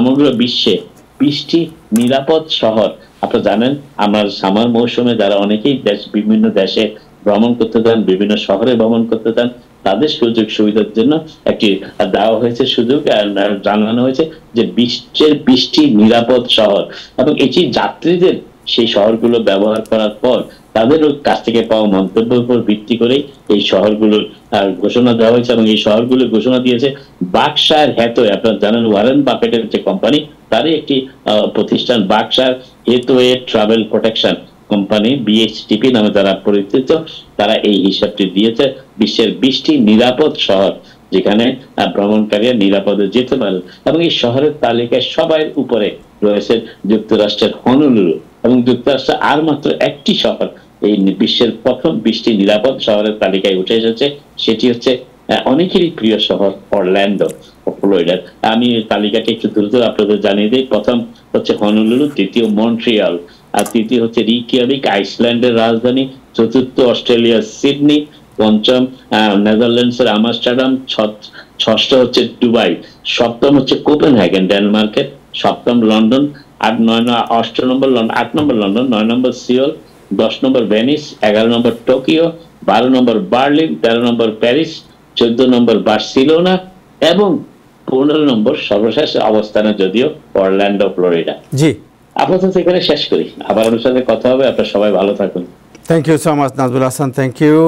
সমগ্র বিশ্বে 20টি নিরাপদ শহর। আপনারা জানেন আমরা সামার মৌসুমে যারা অনেকেই বিভিন্ন দেশে ভ্রমণ করতে চান, বিভিন্ন শহরে ভ্রমণ করতে চান, তাদের সুযোগ সুবিধার জন্য একটি দেওয়া হয়েছে সুযোগ, জানানো হয়েছে যে বিশ্বের 20টি নিরাপদ শহর, এবং এটি যাত্রীদের সেই শহরগুলো ব্যবহার করার পর তাদের কাছ থেকে পাওয়া মন্তব্যের উপর ভিত্তি করে এই শহরগুলোর ঘোষণা দেওয়া হয়েছে। এবং এই শহরগুলো ঘোষণা দিয়েছে বার্কশায়ার হ্যাথওয়ে। আপনারা জানেন ওয়ারেন বাফেটের যে কোম্পানি, তারই একটি প্রতিষ্ঠান Berkshire Hathaway travel protection company, BHTP নামে যারা পরিচিত, তারা এই হিসাবটি দিয়েছে বিশ্বের 20টি নিরাপদ শহর যেখানে ভ্রমণকারীরা নিরাপদে যেতে পারে। এবং এই শহরের তালিকায় সবার উপরে রয়েছে যুক্তরাষ্ট্রের হনুলুলু, এবং যুক্তরাষ্ট্রের আর মাত্র একটি শহর এই বিশ্বের প্রথম 20টি নিরাপদ শহরের তালিকায় উঠে এসেছে, সেটি হচ্ছে অনেকেরই প্রিয় শহর অরল্যান্ডো, ফ্লোরিডার। আমি তালিকাটি একটু দ্রুত আপনাদের জানিয়ে দিই। প্রথম হচ্ছে হনুলুলু, দ্বিতীয় মন্ট্রিয়াল, আর তৃতীয় হচ্ছে রিকিয়াভিক আইসল্যান্ডের রাজধানী, চতুর্থ অস্ট্রেলিয়ার সিডনি, পঞ্চম নেদারল্যান্ডসের আমস্টারডাম, ষষ্ঠ হচ্ছে দুবাই, সপ্তম হচ্ছে কোপেনহেগেন ডেনমার্কের, সপ্তম লন্ডন, 8 নম্বর লন্ডন, 9 নম্বর সিওল, 10 নম্বর ভেনিস, 11 নম্বর টোকিও, 12 নম্বর বার্লিন, 13 নম্বর প্যারিস, 14 নম্বর বার্সিলোনা এবং 15 নম্বর সর্বশেষ অবস্থানে যদিও অরল্যান্ডো, ফ্লোরিডা। জি, আপাতত এখানে শেষ করি, আবার আপনার সাথে কথা হবে। আপনারা সবাই ভালো থাকুন। Thank you so much Najmul Hasan, thank you.